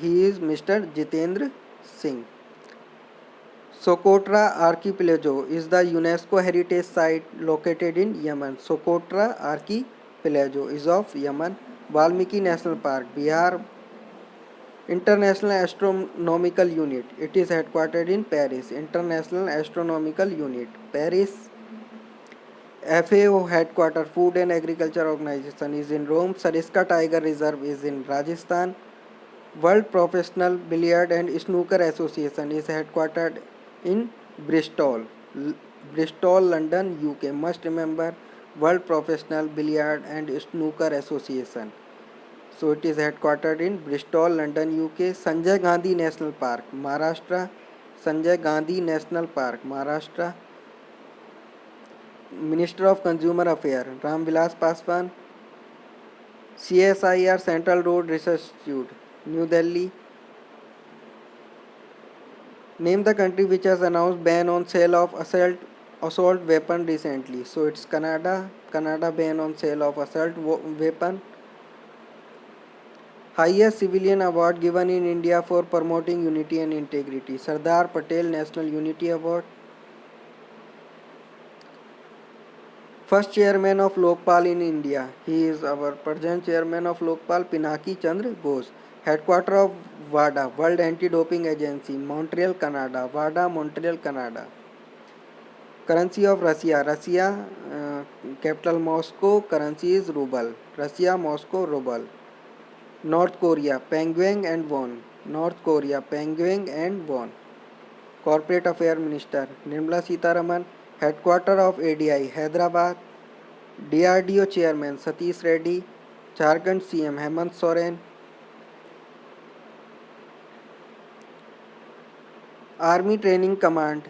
he is mister Jitendra Singh. Socotra Archipelago is the UNESCO heritage site located in Yemen. Socotra Archipelago is of Yemen. Valmiki National Park, Bihar. International Astronomical Unit, it is headquartered in Paris. International Astronomical Unit, Paris. FAO headquarter, Food and Agriculture Organization, is in Rome. Sariska Tiger Reserve is in Rajasthan. World Professional Billiard and Snooker Association is headquartered in Bristol, London, UK. Must remember, World Professional Billiard and Snooker Association. So it is headquartered in Bristol, London, UK. Sanjay Gandhi National Park, Maharashtra. Sanjay Gandhi National Park, Maharashtra. Minister of Consumer Affairs Ram Vilas Paswan. CSIR Central Road Research Institute, New Delhi. Name the country which has announced ban on sale of assault weapon recently. So it's Canada. Canada ban on sale of assault weapon. Highest civilian award given in India for promoting unity and integrity, Sardar Patel National Unity Award. First chairman of Lokpal in India, he is our present chairman of Lokpal, Pinaki Chandra Ghosh. Headquarter of WADA, World Anti-Doping Agency, Montreal, Canada. WADA, Montreal, Canada. Currency of Russia, capital Moscow, currency is ruble. Russia, Moscow, ruble. North Korea, Pyongyang and won. North Korea, Pyongyang and won. Corporate Affairs Minister Nirmala Sitharaman. Headquarter of ADI, Hyderabad. DRDO Chairman Satish Reddy. Jharkhand CM Hemant Soren. Army Training Command.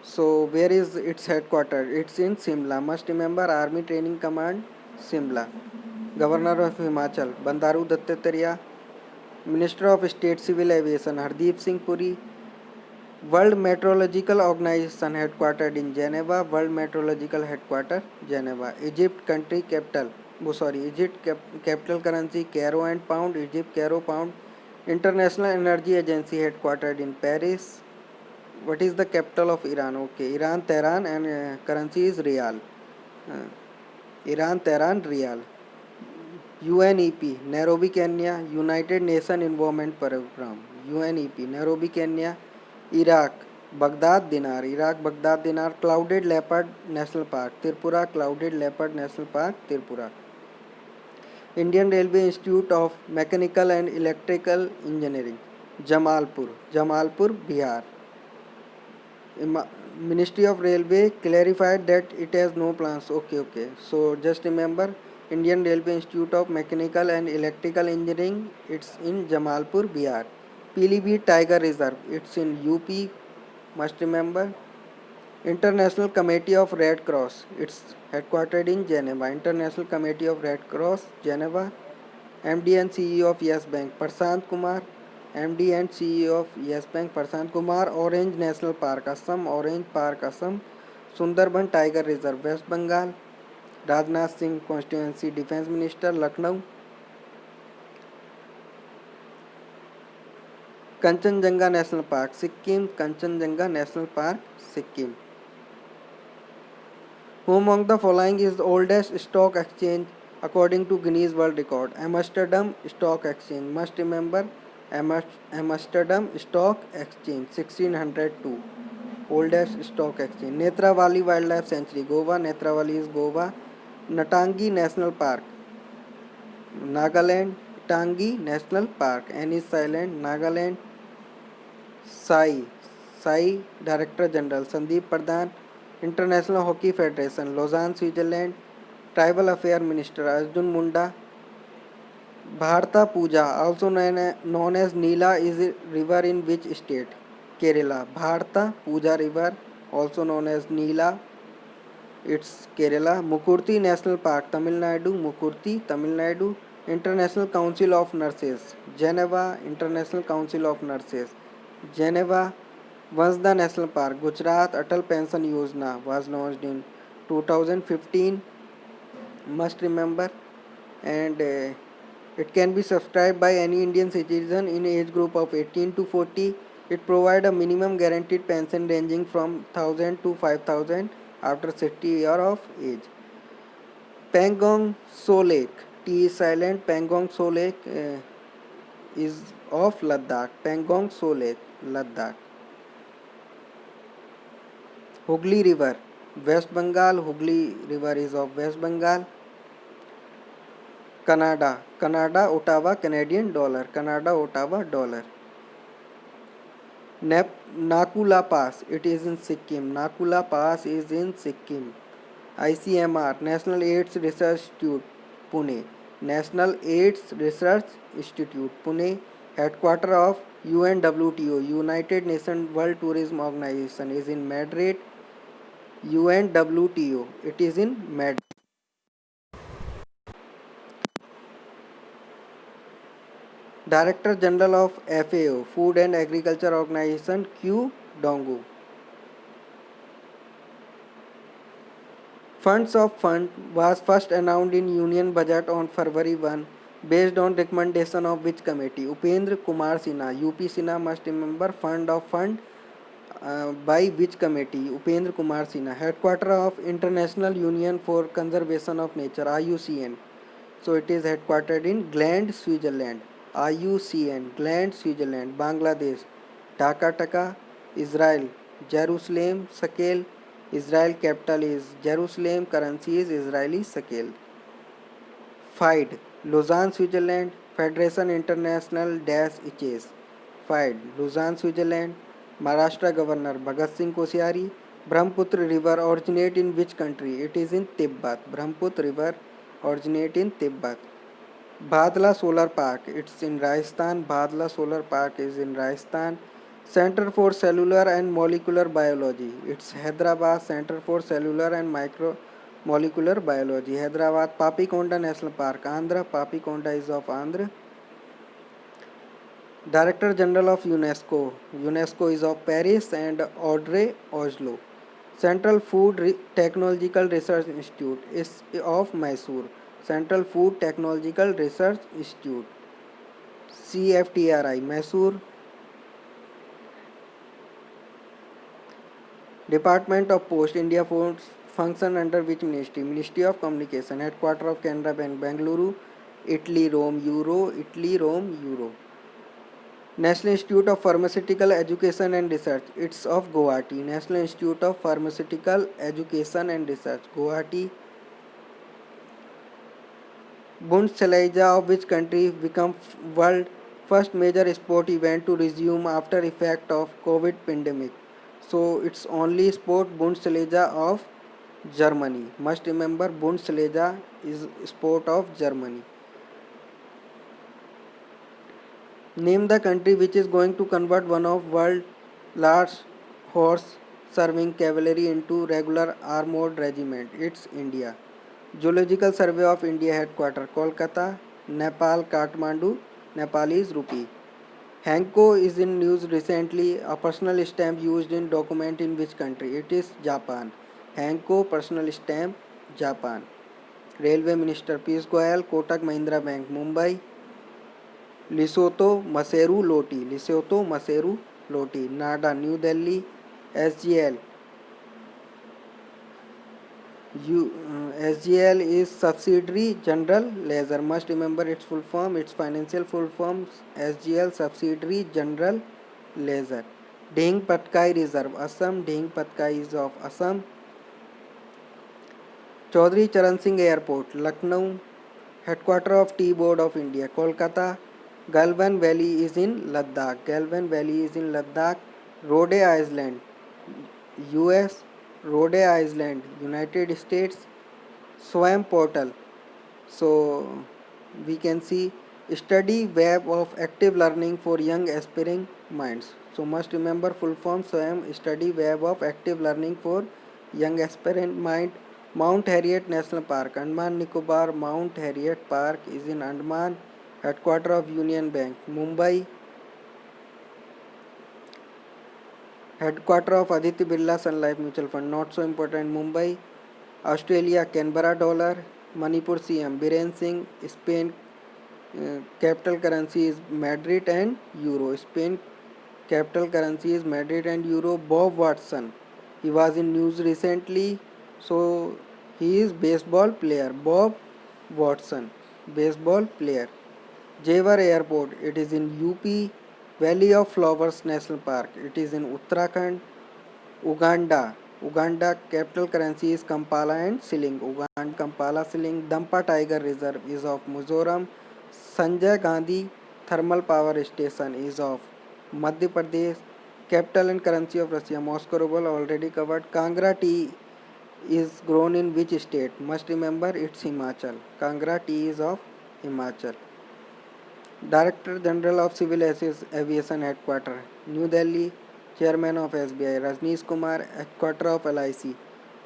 So where is its headquarters? It's in Simla. Must remember, Army Training Command, Simla. Governor of Himachal Bandaru Dattatareya. Minister of State Civil Aviation Hardeep Singh Puri. World Meteorological Organization headquartered in Geneva. World Meteorological headquarters Geneva. Egypt country capital. Egypt capital currency Cairo and pound. Egypt Cairo pound. International Energy Agency headquartered in Paris. What is the capital of Iran? Okay, Iran Tehran, and currency is Riyal. Iran Tehran Riyal. UNEP, Nairobi, Kenya, United Nations Environment Program. UNEP, Nairobi, Kenya, Iraq, Baghdad Dinar, Clouded Leopard National Park, Tripura, Clouded Leopard National Park, Tripura. Indian Railway Institute of Mechanical and Electrical Engineering, Jamalpur, Bihar. Ministry of Railway clarified that it has no plans. Okay. So just remember, Indian Railway Institute of Mechanical and Electrical Engineering, it's in Jamalpur, Bihar. Pilibhit Tiger Reserve, it's in UP, must remember. International Committee of Red Cross, it's headquartered in Geneva. International Committee of Red Cross, Geneva. MD and CEO of Yes Bank, Prashant Kumar. MD and CEO of Yes Bank, Prashant Kumar. Orange National Park, Assam. Orange Park, Assam. Sundarban Tiger Reserve, West Bengal. Rajnath Singh Constituency Defense Minister, Lucknow. Kanchenjunga National Park, Sikkim. Kanchenjunga National Park, Sikkim. Who among the following is the oldest stock exchange according to Guinness World Record? Amsterdam Stock Exchange. Must remember, Amsterdam Stock Exchange, 1602. Oldest stock exchange. Netravali Wildlife Sanctuary, Goa. Netravali is Goa. Natangi National Park, Nagaland. Tangi National Park. N is silent. Nagaland. Sai Director General Sandeep Pradhan. International Hockey Federation, Lausanne, Switzerland. Tribal Affairs Minister Arjun Munda. Bharta Puja, also known as Neela, is a river in which state? Kerala. Bharta Puja River, also known as Neela, it's Kerala. Mukurti National Park, Tamil Nadu. Mukurti, Tamil Nadu. International Council of Nurses, Geneva. International Council of Nurses, Geneva. Vansda National Park, Gujarat. Atal Pension Yojana was launched in 2015. Must remember, and it can be subscribed by any Indian citizen in age group of 18 to 40. It provides a minimum guaranteed pension ranging from 1000 to 5000 after 60 years of age. Pangong So Lake, T is silent. Pangong So Lake is of Ladakh. Pangong So Lake, Ladakh. Hooghly River, West Bengal. Hooghly River is of West Bengal. Canada, Ottawa, Canadian dollar. Canada, Ottawa, dollar. Nakula Pass, it is in Sikkim. Nakula Pass is in Sikkim. ICMR, National AIDS Research Institute, Pune. National AIDS Research Institute, Pune. Headquarter of UNWTO, United Nations World Tourism Organization, is in Madrid. UNWTO, it is in Madrid. Director General of FAO, Food and Agriculture Organization, Q Dongu. Funds of Fund was first announced in Union Budget on February 1 based on recommendation of which committee? Upendra Kumar Sinha. UP Sinha must remember. Fund of Fund by which committee? Upendra Kumar Sinha. Headquarter of International Union for Conservation of Nature, IUCN. So it is headquartered in Gland, Switzerland. IUCN, Gland, Switzerland. Bangladesh, Dhaka Taka. Israel, Jerusalem, Shekel. Israel capital is Jerusalem. Currency is Israeli shekel. FIDE, Lausanne, Switzerland. Federation International Dash ICES. FIDE, Lausanne, Switzerland. Maharashtra Governor Bhagat Singh Koshyari. Brahmaputra River originate in which country? It is in Tibet. Brahmaputra River originate in Tibet. Bhadla Solar Park, it's in Rajasthan. Bhadla Solar Park is in Rajasthan. Center for Cellular and Molecular Biology, it's Hyderabad. Center for Cellular and Micromolecular Biology, Hyderabad. Papikonda National Park, Andhra. Papikonda is of Andhra. Director General of UNESCO, UNESCO is of Paris and Audrey Oslo. Central Food Technological Research Institute is of Mysore. Central Food Technological Research Institute, CFTRI, Mysore. Department of Post, India Post function under which ministry? Ministry of Communication. Headquarter of Canara Bank, Bengaluru. Italy, Rome, Euro, Italy, Rome, Euro. National Institute of Pharmaceutical Education and Research. It's of Guwahati. National Institute of Pharmaceutical Education and Research. Guwahati. Bundesliga of which country become world first major sport event to resume after effect of COVID pandemic. So it's only sport Bundesliga of Germany. Must remember Bundesliga is sport of Germany. Name the country which is going to convert one of world large horse serving cavalry into regular armored regiment. It's India. Geological Survey of India headquarters Kolkata, Nepal, Kathmandu, Nepalese rupee. Hanko is in news recently. A personal stamp used in document in which country? It is Japan. Hanko personal stamp, Japan. Railway Minister Piyush Goyal, Kotak Mahindra Bank, Mumbai. Lesotho Maseru Loti, NADA, New Delhi. SGL, SGL is subsidiary General Laser. Must remember its full form, its financial full forms. SGL subsidiary General Laser. Dhing Patkai Reserve, Assam. Dhing Patkai is of Assam. Chaudhary Charan Singh Airport, Lucknow. Headquarter of Tea Board of India, Kolkata. Galvan Valley is in Ladakh. Galvan Valley is in Ladakh. Rhode Island, US. Rhode Island, United States. Swam portal. So we can see study web of active learning for young aspiring minds. So must remember full form SWAM, study web of active learning for young aspirant mind. Mount Harriet National Park, Andaman Nicobar. Mount Harriet Park is in Andaman. Headquarter of Union Bank, Mumbai. Headquarter of Aditya Birla Sun Life Mutual Fund, not so important, Mumbai. Australia, Canberra dollar. Manipur CM Biren Singh. Spain, capital currency is Madrid and Euro. Spain capital currency is Madrid and Euro. Bob Watson, he was in news recently, so he is baseball player. Bob Watson, baseball player. Jewar Airport, it is in UP. Valley of Flowers National Park, it is in Uttarakhand. Uganda. Uganda capital currency is Kampala and Shilling. Uganda Kampala Shilling. Dampa Tiger Reserve is of Mizoram. Sanjay Gandhi Thermal Power Station is of Madhya Pradesh. Capital and currency of Russia, Moscow ruble, already covered. Kangra tea is grown in which state? Must remember it's Himachal. Kangra tea is of Himachal. Director General of Civil Aviation Headquarters, New Delhi. Chairman of SBI, Rajneesh Kumar. Headquarter of LIC,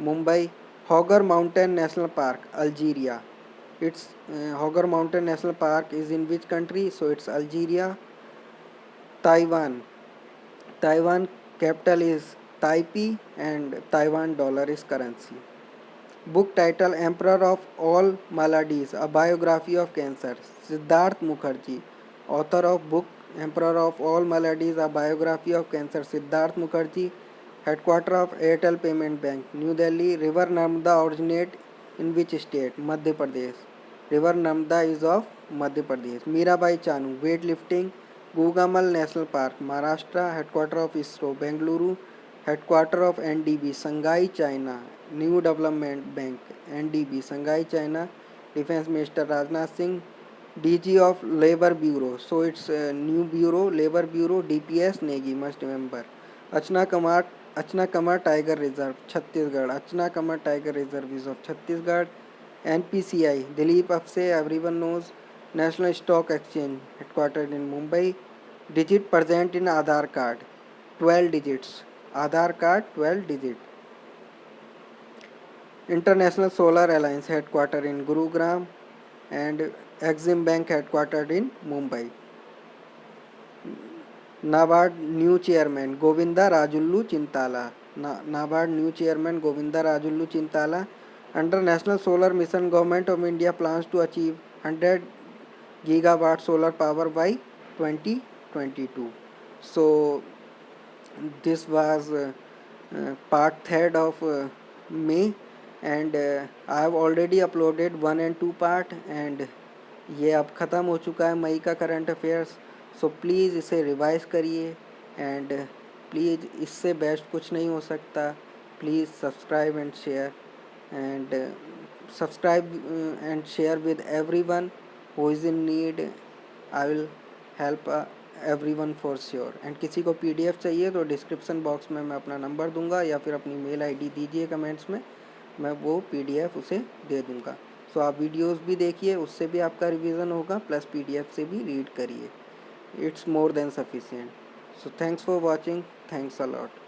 Mumbai. Hoggar Mountain National Park, Algeria. It's Hoggar Mountain National Park is in which country? So it's Algeria. Taiwan. Taiwan capital is Taipei and Taiwan dollar is currency. Book title Emperor of All Maladies, A Biography of Cancer. Siddharth Mukherjee. Author of book Emperor of All Maladies, A Biography of Cancer. Siddharth Mukherjee. Headquarter of Airtel Payment Bank, New Delhi. River Narmada originate in which state? Madhya Pradesh. River Narmada is of Madhya Pradesh. Mirabai Chanu. Weightlifting. Gugamal National Park, Maharashtra. Headquarter of ISRO, Bengaluru. Headquarter of NDB, Shanghai, China. New Development Bank, NDB, Shanghai, China. Defense Minister Rajnath Singh. DG of Labor Bureau, so it's a new bureau, Labor Bureau. DPS Negi, must remember. Achna Kamar Tiger Reserve, Chhattisgarh. Achna Kamar Tiger Reserve is of Chhattisgarh. NPCI, Dilip Apse, everyone knows. National Stock Exchange, headquartered in Mumbai. Digit present in Aadhaar card, 12 digits. Aadhaar card, 12 digit. International Solar Alliance, headquartered in Gurugram. And Exim Bank, headquartered in Mumbai. NABARD new chairman Govinda Rajullu Chintala. NABARD new chairman Govinda Rajullu Chintala. Under National Solar Mission, Government of India plans to achieve 100 gigawatt solar power by 2022. So this was part 3rd of May, and I have already uploaded 1 and 2 part, and ये अब ख़त्म हो चुका है मई का current affairs. So please इसे revise करिए and please इससे बेस्ट कुछ नहीं हो सकता। Please subscribe and share and subscribe and share with everyone who is in need. I will help everyone for sure. And किसी को PDF चाहिए तो डिस्क्रिप्शन बॉक्स में मैं अपना नंबर दूंगा या फिर अपनी मेल ID दीजिए कमेंट्स में, मैं वो PDF उसे दे दूंगा। सो आप वीडियोस भी देखिए, उससे भी आपका रिवीजन होगा, प्लस PDF से भी रीड करिए। It's more than sufficient. So thanks for watching, thanks a lot.